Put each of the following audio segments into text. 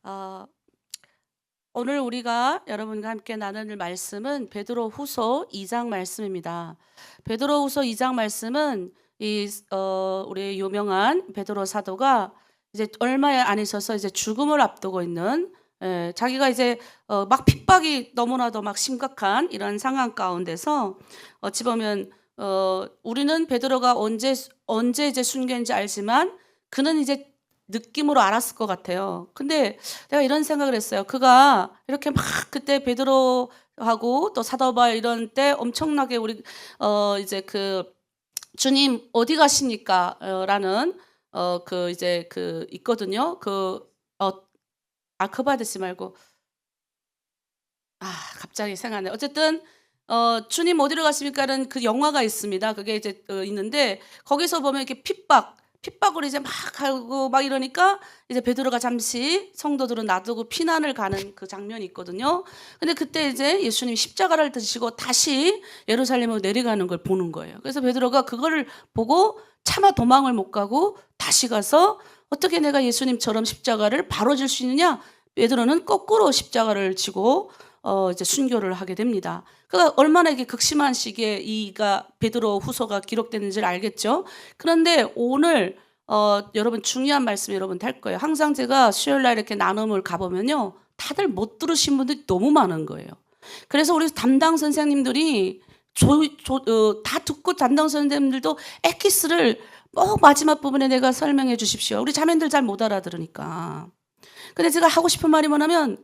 어, 오늘 우리가 여러분과 함께 나눌 말씀은 베드로후서 2장 말씀입니다. 베드로후서 2장 말씀은 우리 유명한 베드로 사도가 이제 얼마 안 있어서 이제 죽음을 앞두고 있는, 자기가 이제 막 핍박이 너무나도 막 심각한 이런 상황 가운데서 어찌 보면 우리는 베드로가 언제 이제 순교인지 알지만 그는 이제 느낌으로 알았을 것 같아요. 근데 내가 이런 생각을 했어요. 그가 이렇게 막 그때 베드로하고 또 사도 바울 이런 때 엄청나게 우리 이제 그 주님 어디 가십니까? 라는 그 이제 그 있거든요. 그바드시 말고 갑자기 생각나네. 어쨌든 주님 어디로 가십니까는 그 영화가 있습니다. 그게 이제 있는데 거기서 보면 이렇게 핍박을 이제 막 하고 막 이러니까 이제 베드로가 잠시 성도들은 놔두고 피난을 가는 그 장면이 있거든요. 근데 그때 이제 예수님이 십자가를 드시고 다시 예루살렘으로 내려가는 걸 보는 거예요. 그래서 베드로가 그거를 보고 차마 도망을 못 가고 다시 가서 어떻게 내가 예수님처럼 십자가를 바로 질 수 있느냐? 베드로는 거꾸로 십자가를 지고 이제 순교를 하게 됩니다. 그가 얼마나 이게 극심한 시기에 이가 베드로 후서가 기록되는지를 알겠죠. 그런데 오늘 여러분 중요한 말씀 여러분 할 거예요. 항상 제가 수요일날 이렇게 나눔을 가보면요, 다들 못 들으신 분들이 너무 많은 거예요. 그래서 우리 담당 선생님들이 다 듣고 담당 선생님들도 엑기스를 마지막 부분에 내가 설명해 주십시오. 우리 자매들 잘 못 알아들으니까. 근데 제가 하고 싶은 말이 뭐냐면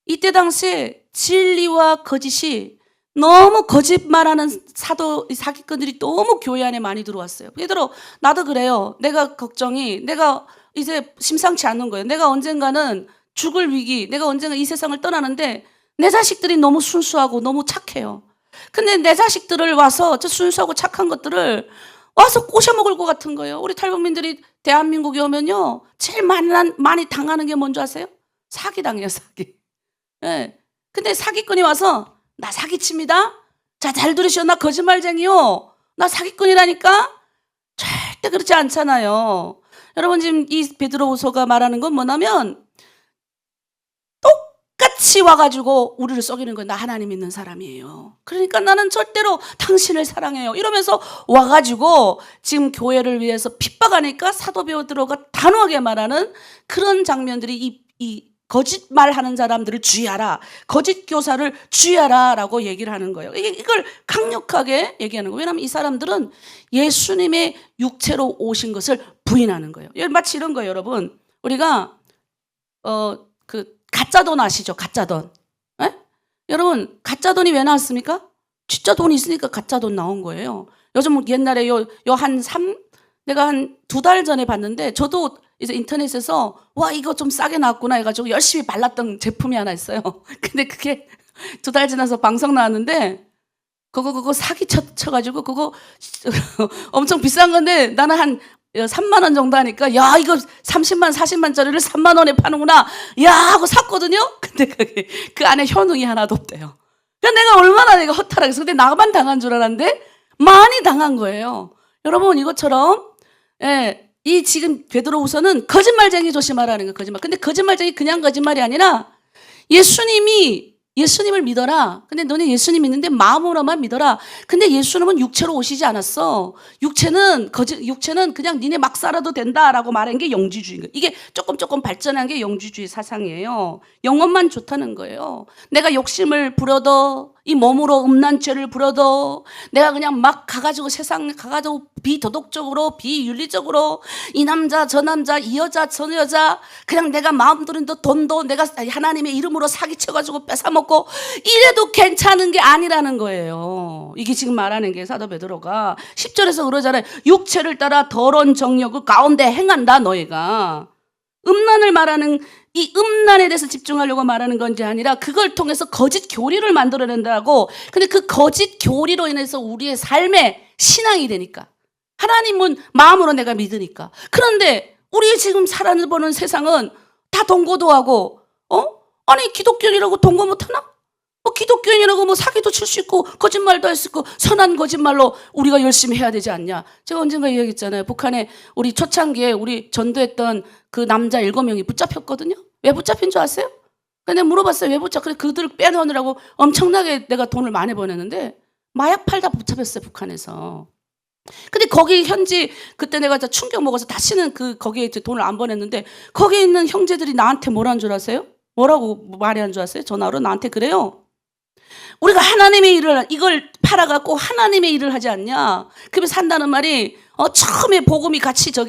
이때 당시에 진리와 거짓이 너무 거짓말하는 사기꾼들이 너무 교회 안에 많이 들어왔어요. 베드로 나도 그래요. 내가 이제 심상치 않은 거예요. 내가 언젠가는 죽을 위기, 내가 언젠가 이 세상을 떠나는데 내 자식들이 너무 순수하고 너무 착해요. 근데 내 자식들을 와서 저 순수하고 착한 것들을 와서 꼬셔먹을 것 같은 거예요. 우리 탈북민들이 대한민국에 오면요, 제일 많이 당하는 게 뭔지 아세요? 사기당해요, 사기. 예. 근데 사기꾼이 와서 나 사기칩니다. 자, 잘 들으시오. 나 거짓말쟁이요. 나 사기꾼이라니까? 절대 그렇지 않잖아요. 여러분 지금 이 베드로후서가 말하는 건 뭐냐면 똑같이 와가지고 우리를 속이는 거예요. 나 하나님 믿는 사람이에요. 그러니까 나는 절대로 당신을 사랑해요. 이러면서 와가지고 지금 교회를 위해서 핍박하니까 사도 베드로가 단호하게 말하는 그런 장면들이 이 거짓말하는 사람들을 주의하라, 거짓 교사를 주의하라라고 얘기를 하는 거예요. 이걸 강력하게 얘기하는 거예요. 왜냐하면 이 사람들은 예수님의 육체로 오신 것을 부인하는 거예요. 마치 이런 거예요, 여러분. 우리가 그 가짜 돈 아시죠? 가짜 돈. 에? 여러분 가짜 돈이 왜 나왔습니까? 진짜 돈이 있으니까 가짜 돈 나온 거예요. 요즘 옛날에 내가 한 2달 전에 봤는데 저도 이제 인터넷에서 와 이거 좀 싸게 나왔구나 해가지고 열심히 발랐던 제품이 하나 있어요. 근데 그게 2달 지나서 방송 나왔는데 그거 사기 쳐가지고 그거 엄청 비싼 건데 나는 한 3만 원 정도 하니까 야 이거 30만 40만짜리를 3만 원에 파는구나 야 하고 샀거든요. 근데 그 안에 현웅이 하나도 없대요. 그러니까 내가 허탈하겠어. 근데 나만 당한 줄 알았는데 많이 당한 거예요. 여러분 이것처럼 이 지금 베드로후서는 거짓말쟁이 조심하라는 거예요. 거짓말. 근데 거짓말쟁이 그냥 거짓말이 아니라 예수님을 믿어라. 근데 너네 예수님 믿는데 마음으로만 믿어라. 근데 예수님은 육체로 오시지 않았어. 육체는 그냥 니네 막 살아도 된다라고 말한 게 영지주의인 거예요. 이게 조금 발전한 게 영지주의 사상이에요. 영혼만 좋다는 거예요. 내가 욕심을 부려도 이 몸으로 음란 죄를 부려도 내가 그냥 막 가가지고 세상 가가지고 비도덕적으로 비윤리적으로 이 남자 저 남자 이 여자 저 여자 그냥 내가 마음 들은 돈도 내가 하나님의 이름으로 사기쳐가지고 뺏어먹고 이래도 괜찮은 게 아니라는 거예요. 이게 지금 말하는 게 사도 베드로가 10절에서 그러잖아요. 육체를 따라 더러운 정욕을 가운데 행한다 너희가. 음란을 말하는 이 음란에 대해서 집중하려고 말하는 건지 아니라 그걸 통해서 거짓 교리를 만들어낸다고. 근데 그 거짓 교리로 인해서 우리의 삶에 신앙이 되니까 하나님은 마음으로 내가 믿으니까. 그런데 우리 지금 살아보는 세상은 다 동고도하고 아니 기독교인이라고 동고 못하나? 기독교인이라고 사기도 칠 수 있고 거짓말도 할 수 있고 선한 거짓말로 우리가 열심히 해야 되지 않냐. 제가 언젠가 이야기했잖아요. 북한에 우리 초창기에 우리 전도했던 그 남자 7명이 붙잡혔거든요. 왜 붙잡힌 줄 아세요? 내가 물어봤어요. 왜 붙잡? 그래 그들을 빼놓으라고 엄청나게 내가 돈을 많이 보냈는데 마약 팔다 붙잡혔어요, 북한에서. 근데 거기 현지 그때 내가 진짜 충격 먹어서 다시는 거기에 이제 돈을 안 보냈는데 거기에 있는 형제들이 나한테 뭐라는 줄 아세요? 뭐라고 말하는 줄 아세요? 전화로 나한테 그래요. 우리가 하나님의 일을 이걸 팔아갖고 하나님의 일을 하지 않냐? 그러면서 한다는 말이 처음에 복음이 같이 저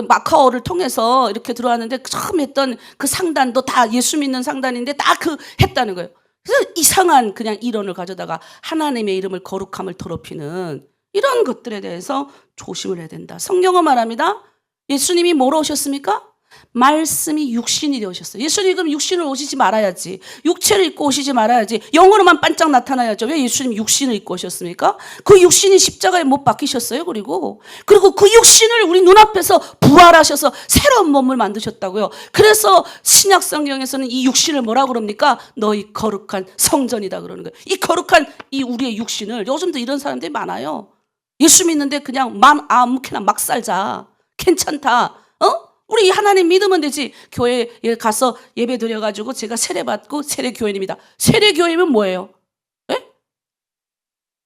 마카오를 통해서 이렇게 들어왔는데 처음 했던 그 상단도 다 예수 믿는 상단인데 다 했다는 거예요. 그래서 이상한 그냥 이론을 가져다가 하나님의 이름을 거룩함을 더럽히는 이런 것들에 대해서 조심을 해야 된다. 성경은 말합니다. 예수님이 뭐로 오셨습니까? 말씀이 육신이 되어오셨어요. 예수님이 그럼 육신을 오시지 말아야지. 육체를 입고 오시지 말아야지. 영으로만 반짝 나타나야죠. 왜 예수님이 육신을 입고 오셨습니까? 그 육신이 십자가에 못 박히셨어요. 그리고 그 육신을 우리 눈앞에서 부활하셔서 새로운 몸을 만드셨다고요. 그래서 신약 성경에서는 이 육신을 뭐라고 그럽니까? 너희 거룩한 성전이다 그러는 거예요. 이 거룩한 이 우리의 육신을 요즘도 이런 사람들이 많아요. 예수 믿는데 그냥 아무렇게나 막 살자. 괜찮다. 우리 하나님 믿으면 되지. 교회에 가서 예배 드려가지고 제가 세례받고 세례교인입니다. 세례교인은 뭐예요? 에?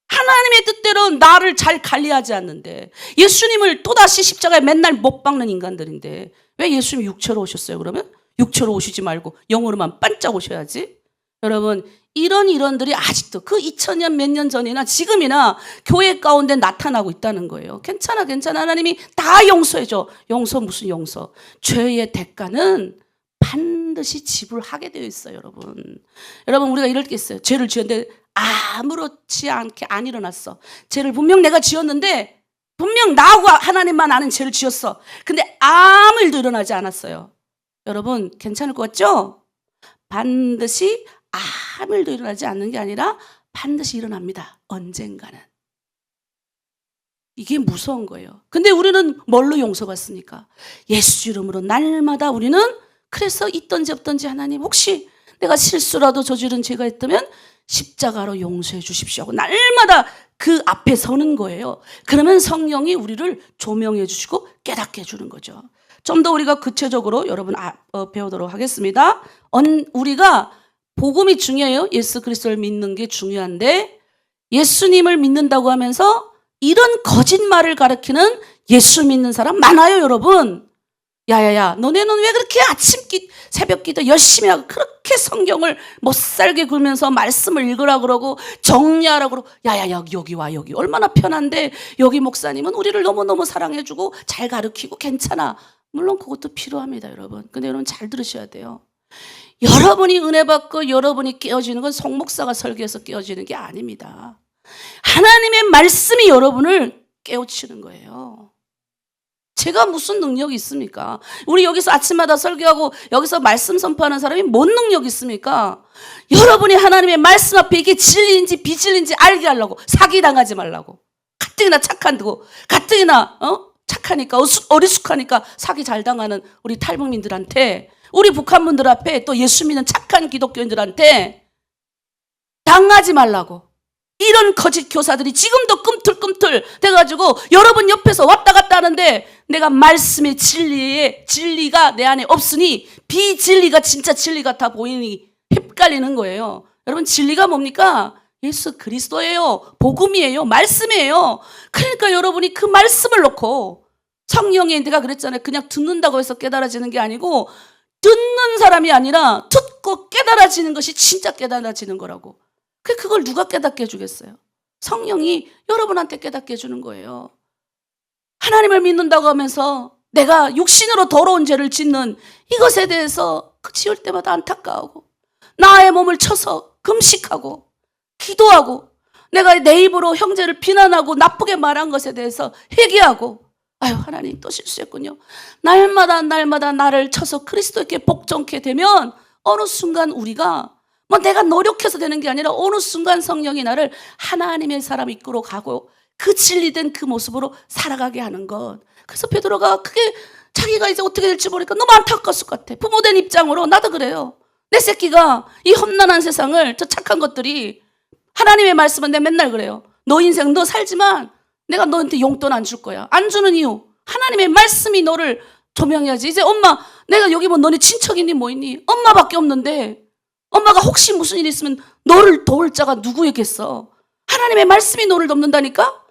하나님의 뜻대로 나를 잘 관리하지 않는데 예수님을 또다시 십자가에 맨날 못 박는 인간들인데 왜 예수님이 육체로 오셨어요? 그러면 육체로 오시지 말고 영으로만 반짝 오셔야지. 여러분 이런들이 아직도 그 2000년 몇 년 전이나 지금이나 교회 가운데 나타나고 있다는 거예요. 괜찮아 하나님이 다 용서해줘. 용서 무슨 용서. 죄의 대가는 반드시 지불하게 되어 있어요. 여러분 우리가 이럴 게 있어요. 죄를 지었는데 아무렇지 않게 안 일어났어. 죄를 분명 내가 지었는데 분명 나하고 하나님만 아는 죄를 지었어. 근데 아무 일도 일어나지 않았어요. 여러분 괜찮을 것 같죠? 반드시 아무 일도 일어나지 않는 게 아니라 반드시 일어납니다. 언젠가는. 이게 무서운 거예요. 근데 우리는 뭘로 용서받습니까? 예수 이름으로 날마다 우리는 그래서 있던지 없던지 하나님 혹시 내가 실수라도 저지른 죄가 있다면 십자가로 용서해 주십시오 하고 날마다 그 앞에 서는 거예요. 그러면 성령이 우리를 조명해 주시고 깨닫게 해주는 거죠. 좀 더 우리가 구체적으로 여러분 배우도록 하겠습니다. 우리가 복음이 중요해요. 예수 그리스도를 믿는 게 중요한데 예수님을 믿는다고 하면서 이런 거짓말을 가르치는 예수 믿는 사람 많아요. 여러분. 야야야 너네는 왜 그렇게 새벽기도 열심히 하고 그렇게 성경을 못 살게 굴면서 말씀을 읽으라 그러고 정리하라 그러고 야야야 여기 와 여기 얼마나 편한데 여기 목사님은 우리를 너무너무 사랑해주고 잘 가르치고 괜찮아. 물론 그것도 필요합니다. 여러분. 근데 여러분 잘 들으셔야 돼요. 여러분이 은혜 받고 여러분이 깨어지는 건 송 목사가 설교해서 깨어지는 게 아닙니다. 하나님의 말씀이 여러분을 깨우치는 거예요. 제가 무슨 능력이 있습니까? 우리 여기서 아침마다 설교하고 여기서 말씀 선포하는 사람이 뭔 능력이 있습니까? 여러분이 하나님의 말씀 앞에 이게 진리인지 비진리인지 알게 하려고. 사기당하지 말라고. 가뜩이나 착한고 가뜩이나 착하니까 어리숙하니까 사기 잘 당하는 우리 탈북민들한테 우리 북한분들 앞에 또 예수 믿는 착한 기독교인들한테 당하지 말라고. 이런 거짓 교사들이 지금도 꿈틀꿈틀 돼가지고 여러분 옆에서 왔다 갔다 하는데 내가 말씀의 진리가 내 안에 없으니 비진리가 진짜 진리 같아 보이니 헷갈리는 거예요. 여러분 진리가 뭡니까? 예수 그리스도예요. 복음이에요. 말씀이에요. 그러니까 여러분이 그 말씀을 놓고 성령이 내가 그랬잖아요. 그냥 듣는다고 해서 깨달아지는 게 아니고 듣는 사람이 아니라 듣고 깨달아지는 것이 진짜 깨달아지는 거라고. 그걸 누가 깨닫게 해주겠어요? 성령이 여러분한테 깨닫게 해주는 거예요. 하나님을 믿는다고 하면서 내가 육신으로 더러운 죄를 짓는 이것에 대해서 지을 때마다 안타까워하고 나의 몸을 쳐서 금식하고 기도하고 내가 내 입으로 형제를 비난하고 나쁘게 말한 것에 대해서 회개하고 아유 하나님 또 실수했군요. 날마다 나를 쳐서 그리스도께 복종케 되면 어느 순간 우리가 내가 노력해서 되는 게 아니라 어느 순간 성령이 나를 하나님의 사람 이끌어 가고 그 진리된 그 모습으로 살아가게 하는 것. 그래서 베드로가 그게 자기가 이제 어떻게 될지 모르니까 너무 안타까웠을 것 같아. 부모된 입장으로 나도 그래요. 내 새끼가 이 험난한 세상을 저 착한 것들이 하나님의 말씀은 내가 맨날 그래요. 너 인생 너 살지만 내가 너한테 용돈 안 줄 거야. 안 주는 이유 하나님의 말씀이 너를 조명해야지. 이제 엄마 내가 여기 뭐 너네 친척 있니 뭐 있니? 엄마밖에 없는데 엄마가 혹시 무슨 일 있으면 너를 도울 자가 누구였겠어? 하나님의 말씀이 너를 돕는다니까?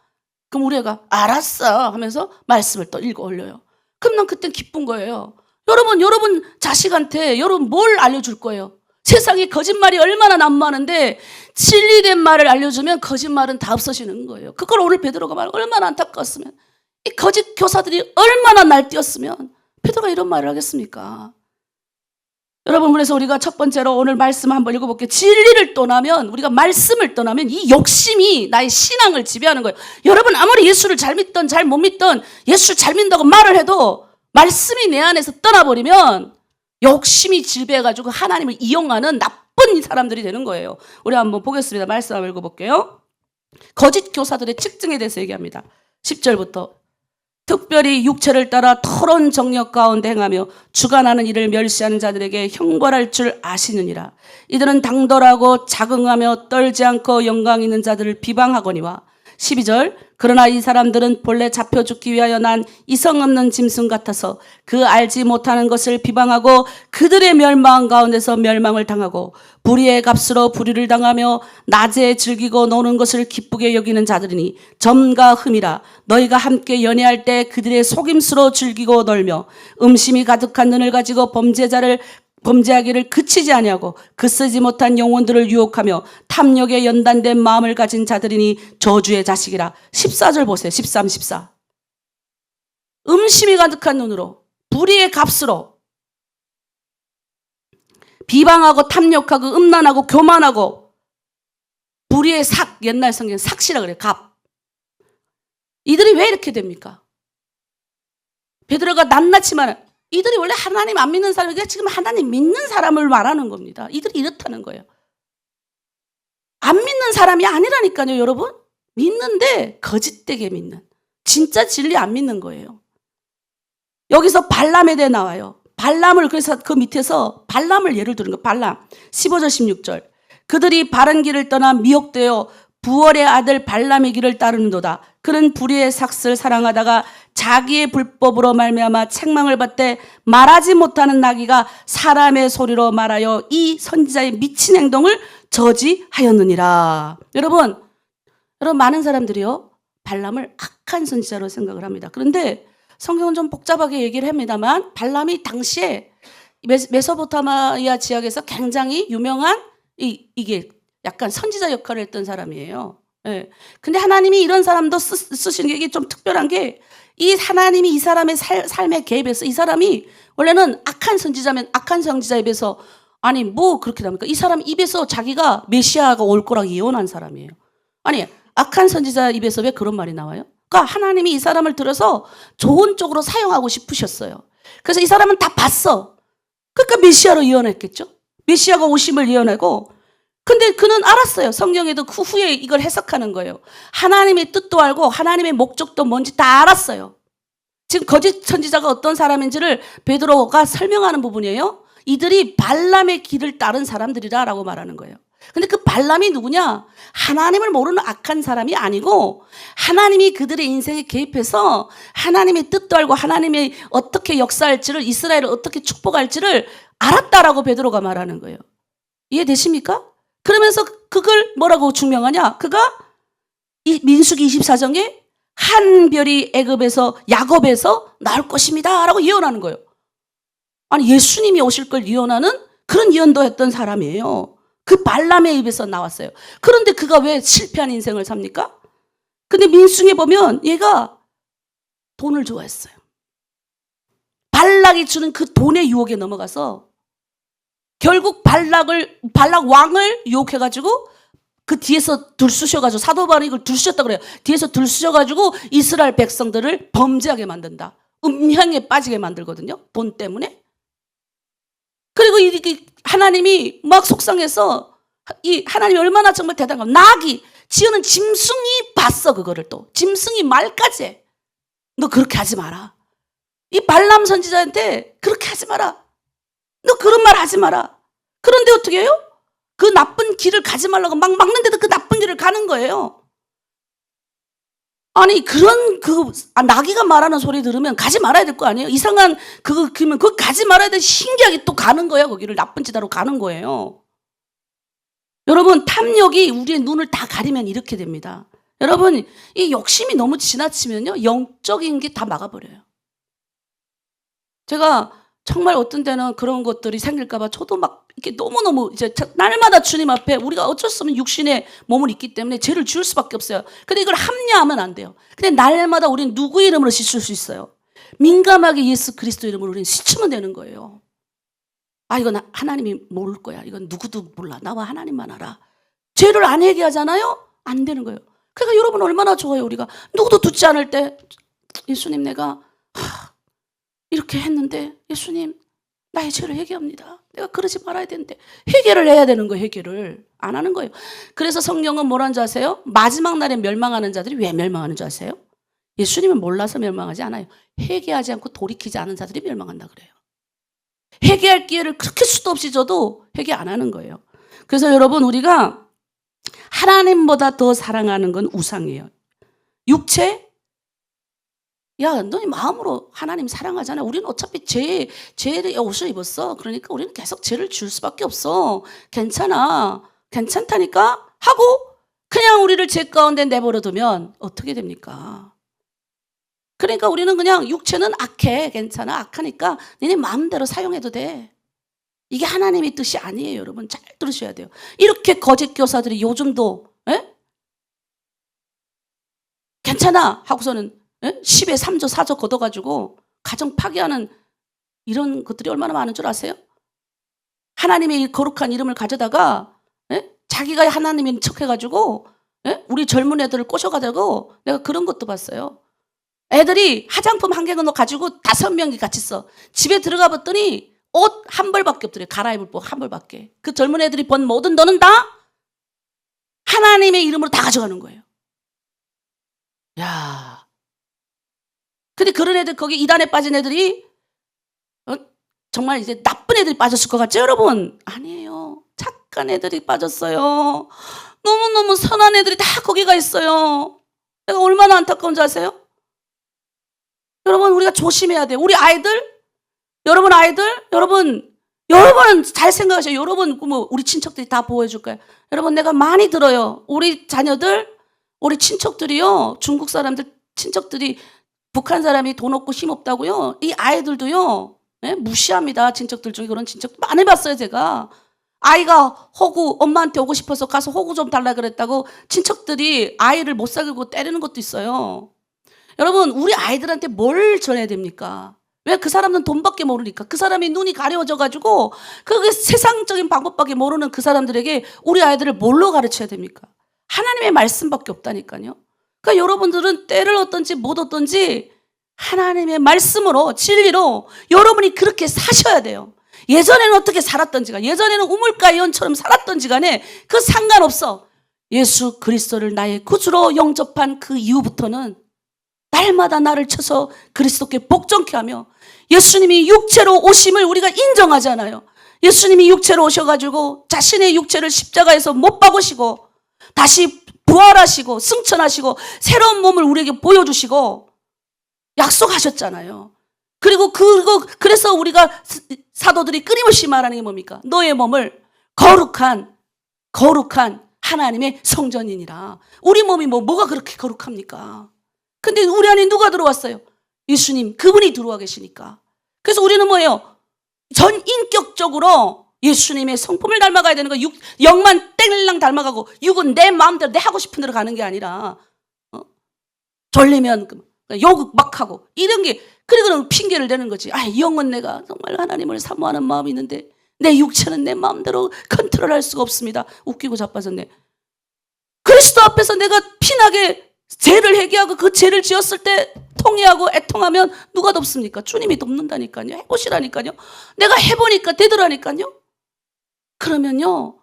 그럼 우리 애가 알았어 하면서 말씀을 또 읽어 올려요. 그럼 난 그땐 기쁜 거예요. 여러분 자식한테 여러분 뭘 알려줄 거예요? 세상에 거짓말이 얼마나 난무하는데 진리된 말을 알려주면 거짓말은 다 없어지는 거예요. 그걸 오늘 베드로가 말 얼마나 안타까웠으면, 이 거짓 교사들이 얼마나 날뛰었으면 베드로가 이런 말을 하겠습니까? 여러분, 그래서 우리가 첫 번째로 오늘 말씀 한번 읽어볼게요. 진리를 떠나면, 우리가 말씀을 떠나면 이 욕심이 나의 신앙을 지배하는 거예요. 여러분, 아무리 예수를 잘 믿던 잘 못 믿던 예수 잘 믿는다고 말을 해도 말씀이 내 안에서 떠나버리면 욕심이 지배해가지고 하나님을 이용하는 나쁜 사람들이 되는 거예요. 우리 한번 보겠습니다. 말씀 한번 읽어볼게요. 거짓 교사들의 특징에 대해서 얘기합니다. 10절부터. 특별히 육체를 따라 토론 정력 가운데 행하며 주관하는 일을 멸시하는 자들에게 형벌할 줄 아시느니라. 이들은 당돌하고 자긍하며 떨지 않고 영광 있는 자들을 비방하거니와. 12절. 그러나 이 사람들은 본래 잡혀 죽기 위하여 난 이성 없는 짐승 같아서 그 알지 못하는 것을 비방하고 그들의 멸망 가운데서 멸망을 당하고 불의의 값으로 불의를 당하며 낮에 즐기고 노는 것을 기쁘게 여기는 자들이니 점과 흠이라. 너희가 함께 연애할 때 그들의 속임수로 즐기고 놀며 음심이 가득한 눈을 가지고 범죄하기를 그치지 아니하고 그쓰지 못한 영혼들을 유혹하며 탐욕에 연단된 마음을 가진 자들이니 저주의 자식이라. 14절 보세요. 13, 14. 음심이 가득한 눈으로 불의의 값으로 비방하고 탐욕하고 음란하고 교만하고 불의의 삭, 옛날 성경 삭시라 그래요. 갑. 이들이 왜 이렇게 됩니까? 베드로가 낱낱이만 이들이 원래 하나님 안 믿는 사람이니까 지금 하나님 믿는 사람을 말하는 겁니다. 이들이 이렇다는 거예요. 안 믿는 사람이 아니라니까요, 여러분. 믿는데 거짓되게 믿는, 진짜 진리 안 믿는 거예요. 여기서 발람에 대해 나와요. 발람을, 그래서 그 밑에서 발람을 예를 드는 거예요. 발람 15절 16절. 그들이 바른 길을 떠나 미혹되어 부월의 아들 발람의 길을 따르는도다. 그는 불의의 삭슬 사랑하다가 자기의 불법으로 말미암아 책망을 받되 말하지 못하는 나귀가 사람의 소리로 말하여 이 선지자의 미친 행동을 저지하였느니라. 여러분 많은 사람들이요 발람을 악한 선지자로 생각을 합니다. 그런데 성경은 좀 복잡하게 얘기를 합니다만 발람이 당시에 메소포타미아 지역에서 굉장히 유명한 이게 약간 선지자 역할을 했던 사람이에요. 예. 근데 하나님이 이런 사람도 쓰시는 게 이게 좀 특별한 게, 이 하나님이 이 사람의 삶에 개입해서 이 사람이 원래는 악한 선지자면 악한 선지자에 비해서 아니 뭐 그렇게 됩니까? 이 사람 입에서 자기가 메시아가 올 거라고 예언한 사람이에요. 아니 악한 선지자 입에서 왜 그런 말이 나와요? 그러니까 하나님이 이 사람을 들어서 좋은 쪽으로 사용하고 싶으셨어요. 그래서 이 사람은 다 봤어. 그러니까 메시아로 예언했겠죠. 메시아가 오심을 예언하고. 근데 그는 알았어요. 성경에도 그 후에 이걸 해석하는 거예요. 하나님의 뜻도 알고 하나님의 목적도 뭔지 다 알았어요. 지금 거짓 선지자가 어떤 사람인지를 베드로가 설명하는 부분이에요. 이들이 발람의 길을 따른 사람들이라고 말하는 거예요. 근데 그 발람이 누구냐? 하나님을 모르는 악한 사람이 아니고 하나님이 그들의 인생에 개입해서 하나님의 뜻도 알고 하나님이 어떻게 역사할지를, 이스라엘을 어떻게 축복할지를 알았다라고 베드로가 말하는 거예요. 이해되십니까? 그러면서 그걸 뭐라고 증명하냐? 그가 이 민수기 24장에 한 별이 야곱에서 나올 것입니다 라고 예언하는 거예요. 아니 예수님이 오실 걸 예언하는 그런 예언도 했던 사람이에요. 그 발람의 입에서 나왔어요. 그런데 그가 왜 실패한 인생을 삽니까? 근데 민수기에 보면 얘가 돈을 좋아했어요. 발락이 주는 그 돈의 유혹에 넘어가서 결국 발락 왕을 유혹해가지고 그 뒤에서 들쑤셔가지고, 사도 바울이 이걸 들쑤셨다 그래요. 뒤에서 들쑤셔가지고 이스라엘 백성들을 범죄하게 만든다. 음향에 빠지게 만들거든요. 돈 때문에. 그리고 하나님이 막 속상해서, 이 하나님이 얼마나 정말 대단한가. 나귀 지어는 짐승이 봤어. 그거를 또 짐승이 말까지 해. 너 그렇게 하지 마라. 이 발람 선지자한테 그렇게 하지 마라. 너 그런 말 하지 마라. 그런데 어떻게 해요? 그 나쁜 길을 가지 말라고 막 막는데도 그 나쁜 길을 가는 거예요. 아니 그런 나귀가 말하는 소리 들으면 가지 말아야 될 거 아니에요? 이상한 그러면 그거 가지 말아야 돼. 신기하게 또 가는 거야. 거기를 나쁜 짓 하러 가는 거예요. 여러분 탐욕이 우리의 눈을 다 가리면 이렇게 됩니다. 여러분 이 욕심이 너무 지나치면요 영적인 게 다 막아버려요. 제가 정말 어떤 때는 그런 것들이 생길까 봐 저도 막 이렇게 너무너무 이제 날마다 주님 앞에 우리가 어쩔 수 없는 육신의 몸을 있기 때문에 죄를 지을 수밖에 없어요. 근데 이걸 합리화하면 안 돼요. 근데 날마다 우리는 누구의 이름으로 씻을 수 있어요? 민감하게 예수 그리스도 이름으로 우리는 씻으면 되는 거예요. 아 이건 하나님이 모를 거야. 이건 누구도 몰라. 나와 하나님만 알아. 죄를 안 회개하잖아요? 안 되는 거예요. 그러니까 여러분 얼마나 좋아요. 우리가 누구도 듣지 않을 때 예수님 내가 이렇게 했는데 예수님 나의 죄를 회개합니다. 내가 그러지 말아야 되는데 회개를 해야 되는 거예요. 회개를 안 하는 거예요. 그래서 성경은 뭐라는 줄 아세요? 마지막 날에 멸망하는 자들이 왜 멸망하는 줄 아세요? 예수님을 몰라서 멸망하지 않아요. 회개하지 않고 돌이키지 않은 자들이 멸망한다 그래요. 회개할 기회를 그렇게 수도 없이 줘도 회개 안 하는 거예요. 그래서 여러분 우리가 하나님보다 더 사랑하는 건 우상이에요. 육체? 야, 너희 마음으로 하나님 사랑하잖아. 우리는 어차피 죄의 옷을 입었어. 그러니까 우리는 계속 죄를 줄 수밖에 없어. 괜찮아. 괜찮다니까? 하고 그냥 우리를 죄 가운데 내버려 두면 어떻게 됩니까? 그러니까 우리는 그냥 육체는 악해. 괜찮아. 악하니까 너네 마음대로 사용해도 돼. 이게 하나님의 뜻이 아니에요. 여러분 잘 들으셔야 돼요. 이렇게 거짓 교사들이 요즘도 괜찮아 하고서는 10에 3조 4조 걷어가지고 가정 파괴하는 이런 것들이 얼마나 많은 줄 아세요? 하나님의 거룩한 이름을 가져다가 자기가 하나님인 척해가지고 우리 젊은 애들을 꼬셔가지고 내가 그런 것도 봤어요. 애들이 화장품 한 개는 가지고 5명이 같이 써. 집에 들어가 봤더니 옷 한 벌밖에 없더래요. 갈아입을 옷 한 벌밖에. 그 젊은 애들이 번 모든 돈은 다 하나님의 이름으로 다 가져가는 거예요. 야. 근데 그런 애들 거기 이단에 빠진 애들이 정말 이제 나쁜 애들이 빠졌을 것 같죠 여러분? 아니에요. 착한 애들이 빠졌어요. 너무너무 선한 애들이 다 거기가 있어요. 내가 얼마나 안타까운지 아세요? 여러분 우리가 조심해야 돼요. 우리 아이들 여러분은 잘 생각하세요. 여러분 우리 친척들이 다 보호해줄 거예요. 여러분 내가 많이 들어요. 우리 자녀들 우리 친척들이요. 중국 사람들 친척들이 북한 사람이 돈 없고 힘 없다고요. 이 아이들도요. 무시합니다. 친척들 중에 그런 친척 많이 봤어요. 제가. 아이가 호구 엄마한테 오고 싶어서 가서 호구 좀 달라 그랬다고 친척들이 아이를 못 사귀고 때리는 것도 있어요. 여러분 우리 아이들한테 뭘 전해야 됩니까? 왜 그 사람은 돈밖에 모르니까. 그 사람이 눈이 가려져가지고 그 세상적인 방법밖에 모르는 그 사람들에게 우리 아이들을 뭘로 가르쳐야 됩니까? 하나님의 말씀밖에 없다니까요. 그러니까 여러분들은 때를 얻든지 못 얻든지 하나님의 말씀으로 진리로 여러분이 그렇게 사셔야 돼요. 예전에는 어떻게 살았던지가 예전에는 우물가의원처럼 살았던지 간에 그 상관없어. 예수 그리스도를 나의 구주로 영접한 그 이후부터는 날마다 나를 쳐서 그리스도께 복종케 하며 예수님이 육체로 오심을 우리가 인정하잖아요. 예수님이 육체로 오셔가지고 자신의 육체를 십자가에서 못 박으시고 다시 부활하시고 승천하시고 새로운 몸을 우리에게 보여주시고 약속하셨잖아요. 그래서 우리가 사도들이 끊임없이 말하는 게 뭡니까? 너의 몸을 거룩한 하나님의 성전이니라. 우리 몸이 뭐가 그렇게 거룩합니까? 근데 우리 안에 누가 들어왔어요? 예수님, 그분이 들어와 계시니까. 그래서 우리는 뭐예요? 전 인격적으로 예수님의 성품을 닮아가야 되는 거예요. 영만 땡랑 닮아가고 육은 내 마음대로 내 하고 싶은 대로 가는 게 아니라 졸리면 욕 막 하고 이런 게 그리고는 핑계를 대는 거지. 영은 내가 정말 하나님을 사모하는 마음이 있는데 내 육체는 내 마음대로 컨트롤할 수가 없습니다. 웃기고 자빠졌네. 그리스도 앞에서 내가 피나게 죄를 회개하고 그 죄를 지었을 때 통회하고 애통하면 누가 돕습니까? 주님이 돕는다니까요. 해보시라니까요. 내가 해보니까 되더라니까요. 그러면요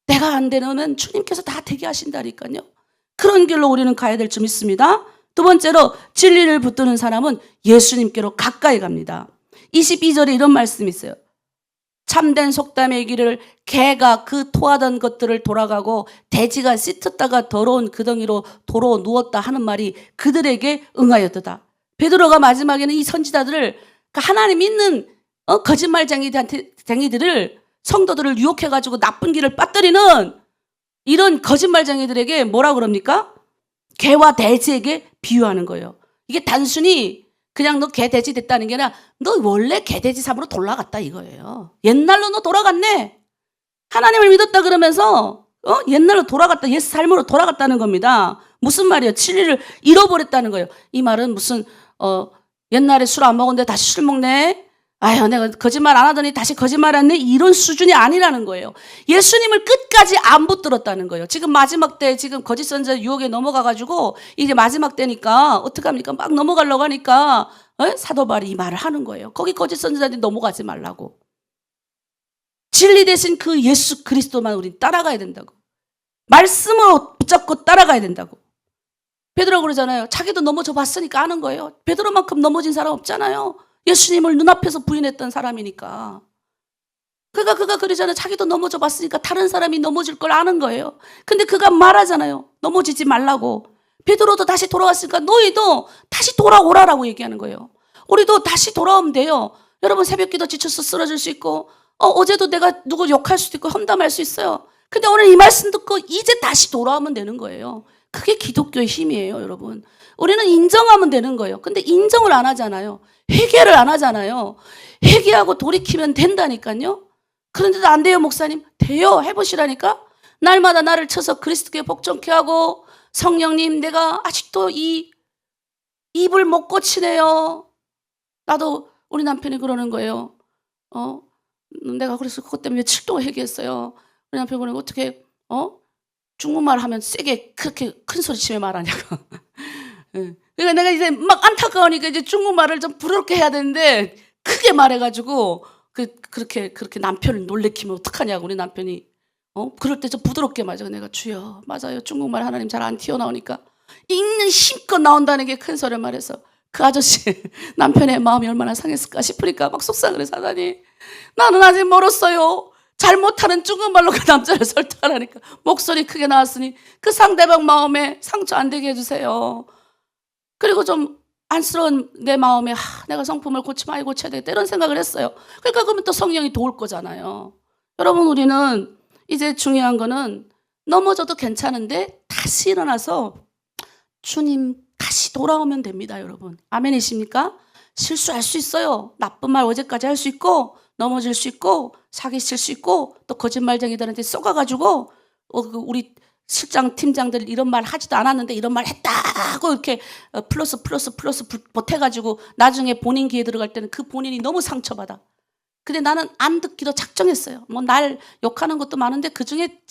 내가 안 되면 주님께서 다 되게 하신다니까요. 그런 길로 우리는 가야 될 줄 믿습니다. 두 번째로 진리를 붙드는 사람은 예수님께로 가까이 갑니다. 22절에 이런 말씀이 있어요. 참된 속담의 길을 개가 그 토하던 것들을 돌아가고 돼지가 씻었다가 더러운 그 덩이로 도로 누웠다 하는 말이 그들에게 응하였도다. 베드로가 마지막에는 이 선지자들을 하나님 믿는 거짓말쟁이들을 성도들을 유혹해가지고 나쁜 길을 빠뜨리는 이런 거짓말쟁이들에게 뭐라 그럽니까? 개와 돼지에게 비유하는 거예요. 이게 단순히 그냥 너 개 돼지 됐다는 게 아니라 너 원래 개 돼지 삶으로 돌아갔다 이거예요. 옛날로 너 돌아갔네. 하나님을 믿었다 그러면서 옛날로 돌아갔다, 옛 삶으로 돌아갔다는 겁니다. 무슨 말이에요? 진리를 잃어버렸다는 거예요. 이 말은 무슨 옛날에 술 안 먹었는데 다시 술 먹네. 아유, 내가 거짓말 안 하더니 다시 거짓말 했네. 이런 수준이 아니라는 거예요. 예수님을 끝까지 안 붙들었다는 거예요. 지금 마지막 때 지금 거짓 선지자 유혹에 넘어가가지고 이제 마지막 때니까 어떡합니까? 막 넘어가려고 하니까 사도 바울이 이 말을 하는 거예요. 거기 거짓 선지자들이 넘어가지 말라고. 진리 대신 그 예수 그리스도만 우린 따라가야 된다고. 말씀으로 붙잡고 따라가야 된다고. 베드로가 그러잖아요. 자기도 넘어져 봤으니까 아는 거예요. 베드로만큼 넘어진 사람 없잖아요. 예수님을 눈앞에서 부인했던 사람이니까. 그가 그러잖아요. 자기도 넘어져 봤으니까 다른 사람이 넘어질 걸 아는 거예요. 근데 그가 말하잖아요. 넘어지지 말라고. 베드로도 다시 돌아왔으니까 너희도 다시 돌아오라라고 얘기하는 거예요. 우리도 다시 돌아오면 돼요. 여러분 새벽기도 지쳐서 쓰러질 수 있고 어제도 내가 누구 욕할 수도 있고 험담할 수 있어요. 근데 오늘 이 말씀 듣고 이제 다시 돌아오면 되는 거예요. 그게 기독교의 힘이에요, 여러분. 우리는 인정하면 되는 거예요. 근데 인정을 안 하잖아요. 회개를 안 하잖아요. 회개하고 돌이키면 된다니까요. 그런데도 안 돼요, 목사님. 돼요. 해보시라니까. 날마다 나를 쳐서 그리스도께 복종케 하고 성령님 내가 아직도 이 입을 못 고치네요. 나도 우리 남편이 그러는 거예요. 내가 그래서 그것 때문에 며칠 동안 회개했어요. 우리 남편이 그러는 거 어떻게 중국말 하면 세게 그렇게 큰 소리 치며 말하냐고. 그러니까 내가 이제 막 안타까우니까 이제 중국말을 좀 부드럽게 해야 되는데 크게 말해가지고 그렇게 남편을 놀래키면 어떡하냐고. 우리 남편이 그럴 때 좀 부드럽게 맞아. 내가 주여 맞아요. 중국말 하나님 잘 안 튀어나오니까 있는 힘껏 나온다는 게 큰 소리를 말해서 그 아저씨 남편의 마음이 얼마나 상했을까 싶으니까 막 속상을 해서 하다니 나는 아직 멀었어요. 잘못하는 중국말로 그 남자를 설득하라니까 목소리 크게 나왔으니 그 상대방 마음에 상처 안 되게 해주세요. 그리고 좀 안쓰러운 내 마음에 내가 성품을 고치면 많이 고쳐야 되겠다 이런 생각을 했어요. 그러니까 그러면 또 성령이 도울 거잖아요. 여러분 우리는 이제 중요한 거는 넘어져도 괜찮은데 다시 일어나서 주님 다시 돌아오면 됩니다. 여러분 아멘이십니까? 실수할 수 있어요. 나쁜 말 어제까지 할 수 있고 넘어질 수 있고 사기칠 수 있고 또 거짓말쟁이들한테 쏘가가지고 우리 실장 팀장들 이런 말 하지도 않았는데 이런 말 했다고 이렇게 플러스 보태가지고 나중에 본인 기회 들어갈 때는 그 본인이 너무 상처받아. 근데 나는 안 듣기로 작정했어요. 뭐 날 욕하는 것도 많은데 그중에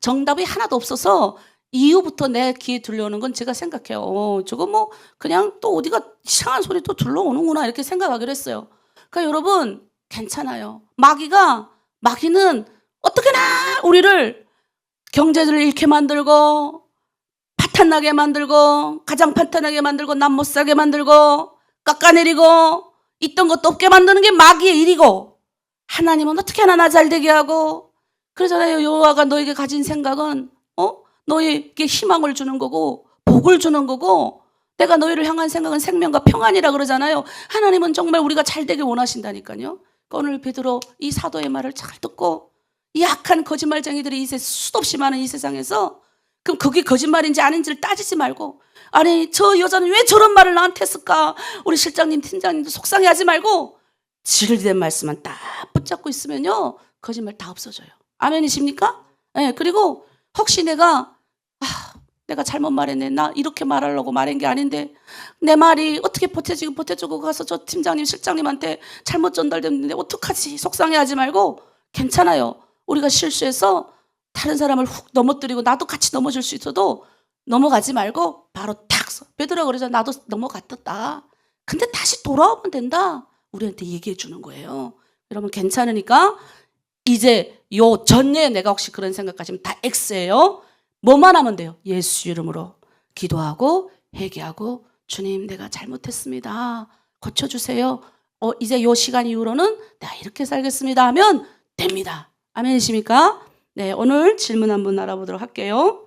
정답이 하나도 없어서 이후부터 내 귀에 들려오는 건 제가 생각해요. 저거 뭐 그냥 또 어디가 이상한 소리 또 들러오는구나 이렇게 생각하기로 했어요. 그러니까 여러분 괜찮아요. 마귀는 어떻게나 우리를 경제를 잃게 만들고 파탄나게 만들고 가장 파탄나게 만들고 남 못 살게 만들고 깎아내리고 있던 것도 없게 만드는 게 마귀의 일이고 하나님은 어떻게 하나 나 잘되게 하고 그러잖아요. 여호와가 너에게 가진 생각은 너에게 희망을 주는 거고 복을 주는 거고 내가 너희를 향한 생각은 생명과 평안이라 그러잖아요. 하나님은 정말 우리가 잘되길 원하신다니까요. 오늘 베드로 이 사도의 말을 잘 듣고 이 악한 거짓말쟁이들이 이제 수도 없이 많은 이 세상에서 그럼 그게 거짓말인지 아닌지를 따지지 말고 아니 저 여자는 왜 저런 말을 나한테 했을까 우리 실장님 팀장님도 속상해하지 말고 진리된 말씀만 딱 붙잡고 있으면요 거짓말 다 없어져요. 아멘이십니까? 네, 그리고 혹시 내가 잘못 말했네. 나 이렇게 말하려고 말한 게 아닌데 내 말이 어떻게 보태주고 가서 저 팀장님 실장님한테 잘못 전달됐는데 어떡하지 속상해하지 말고 괜찮아요. 우리가 실수해서 다른 사람을 훅 넘어뜨리고 나도 같이 넘어질 수 있어도 넘어가지 말고 바로 탁 베드로가 그러잖아. 나도 넘어갔다. 근데 다시 돌아오면 된다. 우리한테 얘기해 주는 거예요. 여러분 괜찮으니까 이제 요 전에 내가 혹시 그런 생각하시면 다 X예요. 뭐만 하면 돼요. 예수 이름으로 기도하고 회개하고 주님 내가 잘못했습니다. 고쳐주세요. 이제 요 시간 이후로는 내가 이렇게 살겠습니다 하면 됩니다. 아멘이십니까? 네, 오늘 질문 한번 알아보도록 할게요.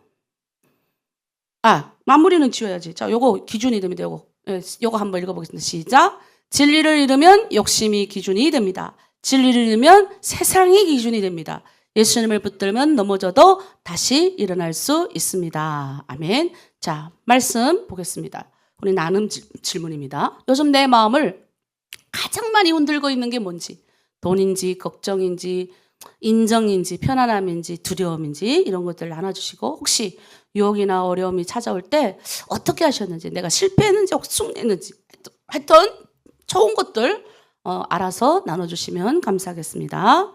마무리는 지어야지. 자, 요거 기준이 됩니다. 요거 한번 읽어보겠습니다. 시작. 진리를 잃으면 욕심이 기준이 됩니다. 진리를 잃으면 세상이 기준이 됩니다. 예수님을 붙들면 넘어져도 다시 일어날 수 있습니다. 아멘. 자, 말씀 보겠습니다. 우리 나눔 질문입니다. 요즘 내 마음을 가장 많이 흔들고 있는 게 뭔지, 돈인지 걱정인지 인정인지 편안함인지 두려움인지 이런 것들 나눠주시고, 혹시 유혹이나 어려움이 찾아올 때 어떻게 하셨는지, 내가 실패했는지 혹 승리했는지 하여튼 좋은 것들 알아서 나눠주시면 감사하겠습니다.